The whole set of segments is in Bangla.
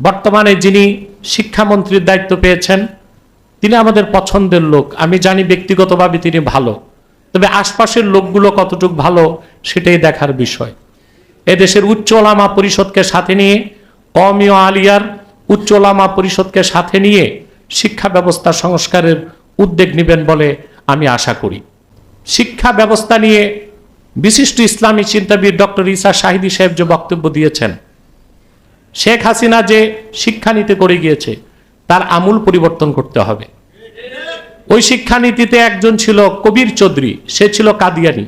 বর্তমানে যিনি শিক্ষামন্ত্রীর দায়িত্ব পেয়েছেন তিনি আমাদের পছন্দের লোক। আমি জানি ব্যক্তিগতভাবে তিনি ভালো, তবে আশপাশের লোকগুলো কতটুকু ভালো সেটাই দেখার বিষয়। এদেশের উচ্চ ওলামা পরিষদকে সাথে নিয়ে, কওমি ও আলিয়ার উচ্চ ওলামা পরিষদকে সাথে নিয়ে শিক্ষা ব্যবস্থা সংস্কারের উদ্যোগ নেবেন বলে আমি আশা করি। শিক্ষা ব্যবস্থা নিয়ে বিশিষ্ট ইসলামী চিন্তাবিদ ডক্টর ঈসা শাহিদী সাহেব যে বক্তব্য দিয়েছেন, শেখ হাসিনা যে শিক্ষানীতি করে গিয়েছে তার আমূল পরিবর্তন করতে হবে। ওই শিক্ষানীতিতে একজন ছিল কবির চৌধুরী, সে ছিল কাদিয়ানি।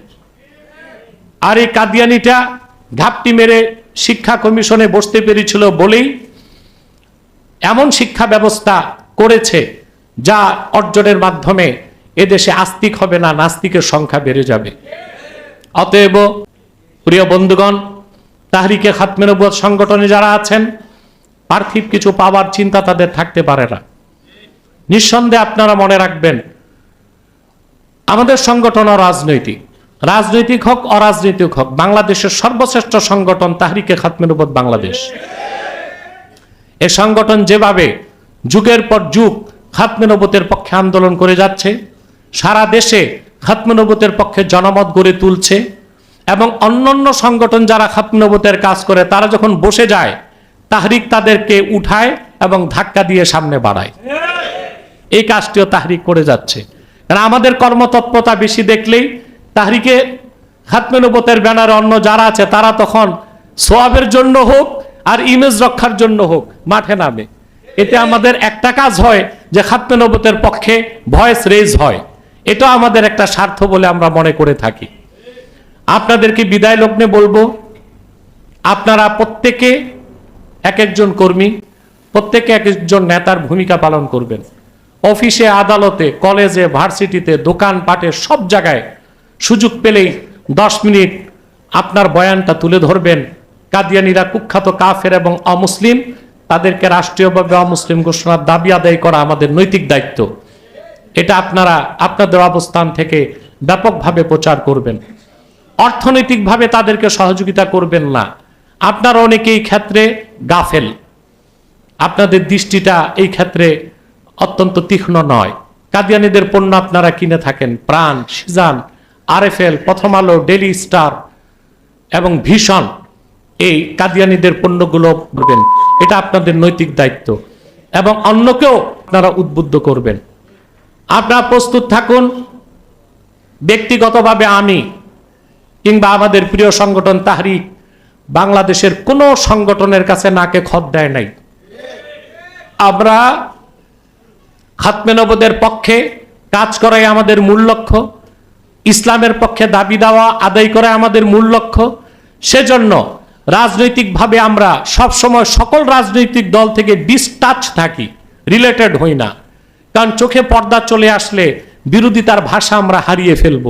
আর এই কাদিয়ানিটা ঘাপটি মেরে শিক্ষা কমিশনে বসতে পেরেছিল বলেই এমন শিক্ষা ব্যবস্থা করেছে যা অর্জনের মাধ্যমে এদেশে আস্তিক হবে না, নাস্তিকের সংখ্যা বেড়ে যাবে। অতএব প্রিয় বন্ধুগণ, তাহরিকে খাতমে নবুয়ত সংগঠনে যারা আছেন, পার্থিব কিছু পাওয়ার চিন্তা তাদের থাকতে পারে না। নিঃসন্দেহে আপনারা মনে রাখবেন, আমাদের সংগঠন রাজনৈতিক, রাজনৈতিক হোক অরাজনৈতিক হোক, বাংলাদেশের সর্বশ্রেষ্ঠ সংগঠন তাহরিকে খাতমে নবুয়ত বাংলাদেশ। এই সংগঠন যেভাবে যুগের পর যুগ খাতমে নবুয়তের পক্ষে আন্দোলন করে যাচ্ছে, সারা দেশে খাতমে নবুয়তের পক্ষে জনমত গড়ে তুলছে, এবং অন্যান্য সংগঠন যারা খাতমে নবুয়তের কাজ করে তারা যখন বসে যায় তাহরিক তাদেরকে উঠায় এবং ধাক্কা দিয়ে সামনে বাড়ায়। এই কাজটিও তাহরিক করে যাচ্ছে। কারণ আমাদের কর্মতৎপরতা বেশি দেখলেই তাহরিকে খাতমে নবুয়তের ব্যানারে অন্য যারা আছে তারা তখন সোয়াবের জন্য হোক আর ইমেজ রক্ষার জন্য হোক মাঠে নামে। এতে আমাদের একটা কাজ হয় যে খাতমে নবুয়তের পক্ষে ভয়েস রেজ হয়। এটা আমাদের একটা স্বার্থ বলে আমরা মনে করে থাকি। আপনাদেরকে বিদায় লগ্নে বলবো, আপনারা প্রত্যেকে এক একজন কর্মী, প্রত্যেকে এক একজন নেতার ভূমিকা পালন করবেন। অফিসে, আদালতে, কলেজে, ভার্সিটিতে, দোকানপাটে, সব জায়গায় সুযোগ পেলেই 10 মিনিট আপনার বয়ানটা তুলে ধরবেন। কাদিয়ানীরা কুখ্যাত কাফের এবং অমুসলিম, তাদেরকে রাষ্ট্রীয়ভাবে অমুসলিম ঘোষণার দাবি আদায় করা আমাদের নৈতিক দায়িত্ব। এটা আপনারা আপনাদের অবস্থান থেকে ব্যাপকভাবে প্রচার করবেন। অর্থনৈতিকভাবে তাদেরকে সহযোগিতা করবেন না। আপনারা অনেকেই ক্ষেত্রে গাফেল, আপনাদের দৃষ্টিটা এই ক্ষেত্রে অত্যন্ত তীক্ষ্ণ নয়। কাদিয়ানীদের পণ্য আপনারা কিনে থাকেন, প্রাণ, সিজান, আরএফএল, প্রথম আলো, ডেইলি স্টার এবং ভিশন, এই কাদিয়ানীদের পণ্যগুলো করবেন। এটা আপনাদের নৈতিক দায়িত্ব এবং অন্যকেও আপনারা উদ্বুদ্ধ করবেন। আপনারা প্রস্তুত থাকুন। ব্যক্তিগতভাবে আমি কিংবা আমাদের প্রিয় সংগঠন তাহরিক বাংলাদেশের কোনো সংগঠনের কাছে নাকে খত দেয় নাই। আমরা খাতমে নবুয়তের পক্ষে কাজ করাই আমাদের মূল লক্ষ্য, ইসলামের পক্ষে দাবি দেওয়া আদায় করা আমাদের মূল লক্ষ্য। সেজন্য রাজনৈতিকভাবে আমরা সবসময় সকল রাজনৈতিক দল থেকে ডিসটাচ থাকি, রিলেটেড হই না। কারণ চোখে পর্দা চলে আসলে বিরোধিতার ভাষা আমরা হারিয়ে ফেলব।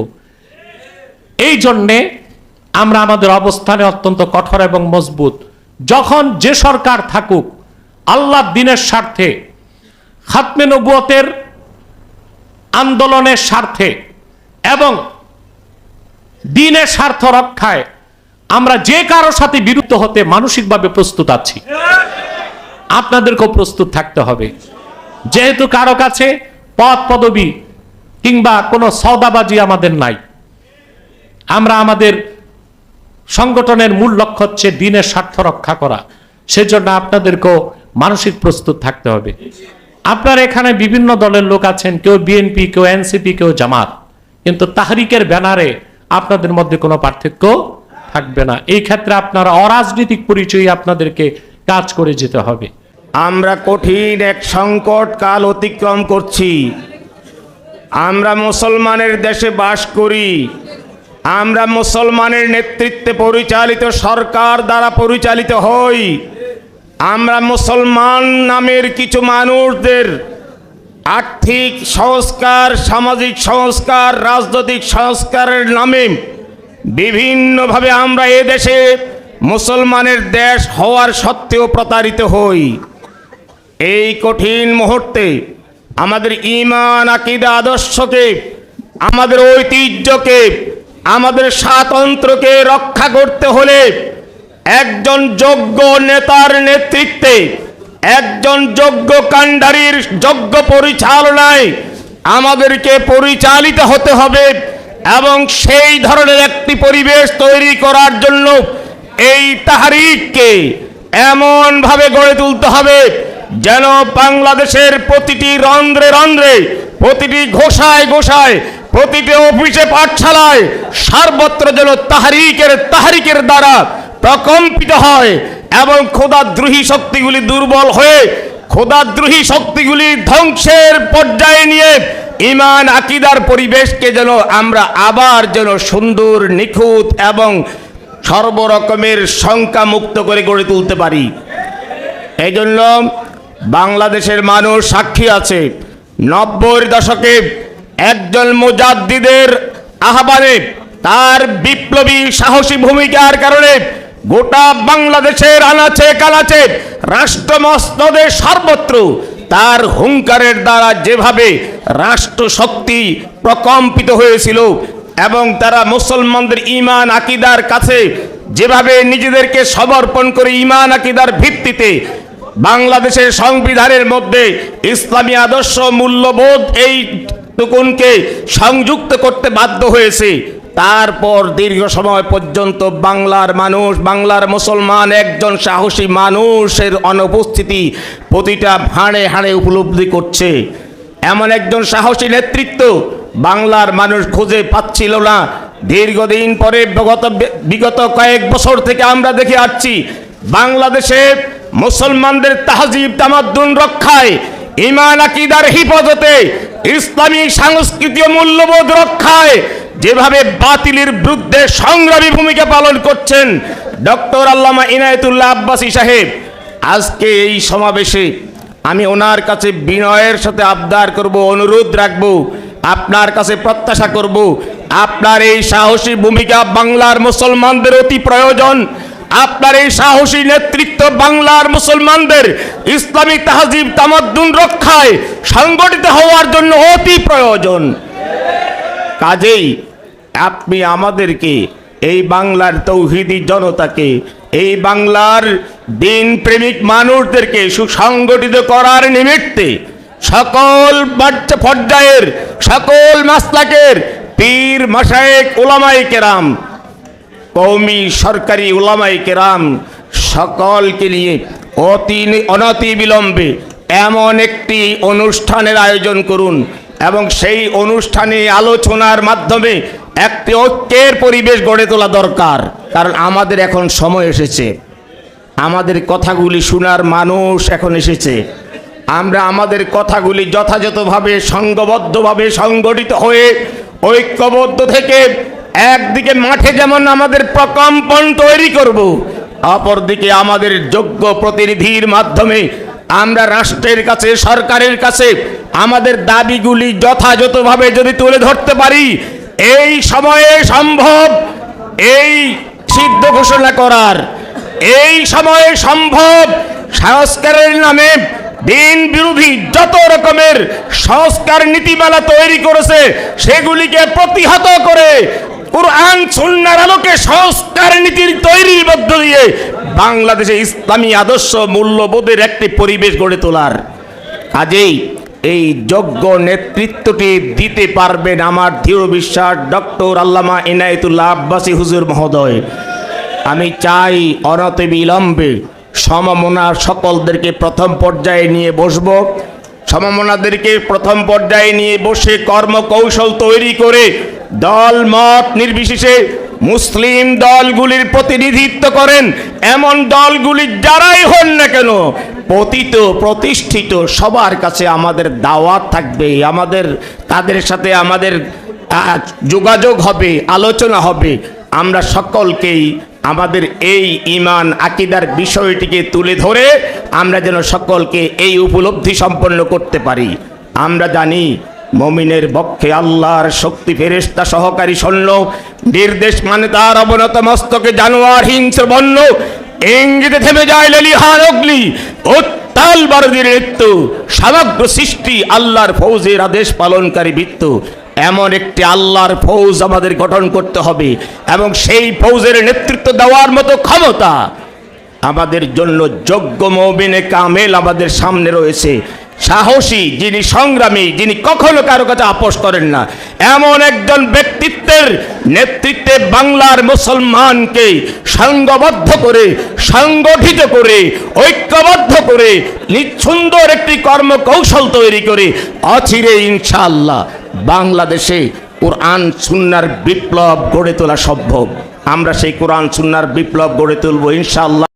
এই জন্যে আমরা আমাদের অবস্থানে অত্যন্ত কঠোর এবং মজবুত। যখন যে সরকার থাকুক, আল্লাহর দ্বীনের স্বার্থে, খাতমে নবুয়তের আন্দোলনের স্বার্থে এবং দ্বীনের স্বার্থ রক্ষায় আমরা যে কারো সাথে বিরুদ্ধ হতে মানসিকভাবে প্রস্তুত আছি। আপনাদেরকেও প্রস্তুত থাকতে হবে। যেহেতু কারো কাছে পদ পদবি কিংবা কোনো সওদাবাজি আমাদের নাই, আমরা আমাদের সংগঠনের মূল লক্ষ্য হচ্ছে দ্বীনের স্বার্থ রক্ষা করা। সেজন্য আপনাদেরকেও মানসিক প্রস্তুত থাকতে হবে। আপনার এখানে বিভিন্ন দলের লোক আছেন, কেউ বিএনপি, কেউ এনসিপি, কেউ জামাত, কিন্তু তাহরিকের ব্যানারে আপনাদের মধ্যে কোনো পার্থক্য থাকবে না। এই ক্ষেত্রে আপনারা অরাজনৈতিক পরিচয়ে আপনাদেরকে কাজ করে যেতে হবে। আমরা কঠিন এক সংকট কাল অতিক্রম করছি। আমরা মুসলমানের দেশে বাস করি। আমরা মুসলমানের নেতৃত্বে পরিচালিত সরকার দ্বারা পরিচালিত হই। আমরা মুসলমান নামের কিছু মানুষদের আর্থিক সংস্কার, সামাজিক সংস্কার, রাজনৈতিক সংস্কারের নামে বিভিন্নভাবে আমরা এ দেশে মুসলমানের দেশ হওয়ার সত্ত্বেও প্রতারিত হই। এই কঠিন মুহূর্তে আমাদের ঈমান, আকীদা, আদর্শকে, আমাদের ঐতিহ্যকে, আমাদের স্বাতন্ত্র্যকে রক্ষা করতে হলে একজন যোগ্য নেতার নেতৃত্বে একজন যোগ্য কাণ্ডারির যোগ্য পরিচালনায় আমাদেরকে পরিচালিত হতে হবে এবং সেই ধরনের একটি পরিবেশ তৈরি করার জন্য এই তাহরিককে এমনভাবে গড়ে তুলতে হবে যেন বাংলাদেশের প্রতিটি রন্ধ্রে রন্ধ্রে, প্রতিটি ঘোষায় ঘোষায়, প্রতিটি অফিসে পাঠশালায় সর্বত্র যেন তাহরিকের দ্বারা প্রকম্পিত হয় এবং খোদাদ্রোহী শক্তিগুলি দুর্বল হয়ে খোদাদ্রোহী শক্তিগুলি ধ্বংসের পর্যায়ে নিয়ে ঈমান আকীদার পরিবেশকে যেন আমরা আবার যেন সুন্দর, নিখুঁত এবং সর্বরকমের শঙ্কা মুক্ত করে গড়ে তুলতে পারি। এই জন্য বাংলাদেশের মানুষ সাক্ষী আছে, 90-এর দশকে একজন মুজাদ্দিদের আহ্বানে, তার বিপ্লবী সাহসী ভূমিকার কারণে গোটা বাংলাদেশের আনাচে কানাচে, রাষ্ট্র মসনদে সর্বত্র তার হুঙ্কারের দ্বারা যেভাবে রাষ্ট্র শক্তি প্রকম্পিত হয়েছিল এবং তারা মুসলমানদের ঈমান আকীদার কাছে যেভাবে নিজেদেরকে সমর্পণ করে ঈমান আকীদার ভিত্তিতে বাংলাদেশের সংবিধানের মধ্যে ইসলামী আদর্শ মূল্যবোধ এই টুকুনকে সংযুক্ত করতে বাধ্য হয়েছে, তারপর দীর্ঘ সময় পর্যন্ত বাংলার মানুষ, বাংলার মুসলমান একজন সাহসী মানুষের অনুপস্থিতি প্রতিটা হাড়ে হাড়ে উপলব্ধি করছে। এমন একজন সাহসী নেতৃত্ব বাংলার মানুষ খুঁজে পাচ্ছিল না। দীর্ঘদিন পরে বিগত কয়েক বছর থেকে আমরা দেখে আসছি বাংলাদেশে মুসলমানদের তাহজিব তামাদ্দুন রক্ষায়, ঈমান আকীদার হিফাজতে, ইসলামী সংস্কৃতি ও মূল্যবোধ রক্ষায় যেভাবে বাতিলের বিরুদ্ধে সংগ্রামী ভূমিকা পালন করছেন ডক্টর আল্লামা ইনায়েতুল্লাহ আব্বাসী সাহেব, আজকে এই সমাবেশে আমি ওনার কাছে বিনয়ের সাথে আবদার করব, অনুরোধ রাখব, আপনার কাছে প্রত্যাশা করব, আপনার এই সাহসী ভূমিকা বাংলার মুসলমানদের অতি প্রয়োজন। আপনার এই সাহসী নেতৃত্ব বাংলার মুসলমানদের ইসলামী তাহজিব তামাদ্দুন রক্ষায় সংগঠিত হওয়ার জন্য অতি প্রয়োজন। কাজেই আপনি আমাদেরকে, এই বাংলার তৌহিদি জনতাকে, এই বাংলার দিন প্রেমিক মানুষদেরকে সুসংগঠিত করার নিমিত্তে সকল পর্যায়ের, সকল মাসলাকের পীর মাশায়েখ উলামায়ে কেরাম, কওমি সরকারি উলামায়ে কেরাম সকলকে নিয়ে অনতি বিলম্বে এমন একটি অনুষ্ঠানের আয়োজন করুন এবং সেই অনুষ্ঠানে আলোচনার মাধ্যমে একটি ঐক্যের পরিবেশ গড়ে তোলা দরকার। কারণ আমাদের এখন সময় এসেছে, আমাদের কথাগুলি শোনার মানুষ এখন এসেছে। আমরা আমাদের কথাগুলি যথাযথভাবে সংঘবদ্ধভাবে সংগঠিত হয়ে ঐক্যবদ্ধ থেকে একদিকে মাঠে যেমন আমাদের প্রকম্পন তৈরি করব, অপরদিকে আমাদের যোগ্য প্রতিনিধির মাধ্যমে আমরা রাষ্ট্রের কাছে, সরকারের কাছে আমাদের দাবিগুলি যথাযথভাবে যদি তুলে ধরতে পারি, এই সময়ে সম্ভব এই সিদ্ধ ঘোষণা করার, এই সময়ে সম্ভব সংস্কারের নামে দিন বিরোধী যত রকমের সংস্কার নীতিমালা তৈরি করেছে সেগুলিকে প্রতিহত করে কুরআন সুন্নাহর আলোকে সংস্কার নীতির তৈরির মধ্য দিয়ে বাংলাদেশে ইসলামী আদর্শ মূল্যবোধের একটি পরিবেশ গড়ে তোলার। কাজেই এই যোগ্য নেতৃত্বটি দিতে পারবেন আমার দৃঢ় বিশ্বাস ডক্টর আল্লামা ইনায়েতুল্লাহ আব্বাসী হুজুর মহোদয়। আমি চাই অনতি বিলম্বে সমমনার সকলদেরকে প্রথম পর্যায়ে নিয়ে বসব, সমমনাদেরকে প্রথম পর্যায়ে নিয়ে বসে কর্মকৌশল তৈরি করে দল মত নির্বিশেষে মুসলিম দলগুলির প্রতিনিধিত্ব করেন এমন দলগুলি যারাই হন না কেন, পতিত প্রতিষ্ঠিত সবার কাছে আমাদের দাওয়াত থাকবে, আমাদের তাদের সাথে আমাদের যোগাযোগ হবে, আলোচনা হবে। আমরা সকলকেই আমাদের এই ঈমান আকীদার বিষয়টিকে তুলে ধরে আমরা যেন সকলকে এই উপলব্ধি সম্পন্ন করতে পারি। আমরা জানি মুমিনের পক্ষে আল্লাহর শক্তি, ফেরেশতা সহকারী সৈন্য, নির্দেশ মানে তার অবনত মস্তকে জানোয়ার হিংস্র বন্য, ইঙ্গিতে থেমে যায় লেলিহান অগ্নি, উত্তাল বারুদের মৃত্যু, সমগ্র সৃষ্টি আল্লাহর ফৌজের আদেশ পালনকারী বৃত্ত। এমন একটি আল্লাহর ফৌজ আমাদের গঠন করতে হবে এবং সেই ফৌজের নেতৃত্ব দেওয়ার মতো ক্ষমতা আমাদের জন্য যোগ্য মুমিনে কামেল আমাদের সামনে রয়েছে, সাহসী, যিনি সংগ্রামী, যিনি কখনো কারো কাছে আপোষ করেন না, এমন একজন ব্যক্তিত্বের নেতৃত্বে বাংলার মুসলমানকে সংঘবদ্ধ করে, সংগঠিত করে, ঐক্যবদ্ধ করে, সুন্দর একটি কর্মকৌশল তৈরি করে অচিরে ইনশাআল্লাহ বাংলাদেশে কোরআন সুন্নাহর বিপ্লব গড়ে তোলা সম্ভব। আমরা সেই কোরআন সুন্নাহর বিপ্লব গড়ে তুলব ইনশাআল্লাহ।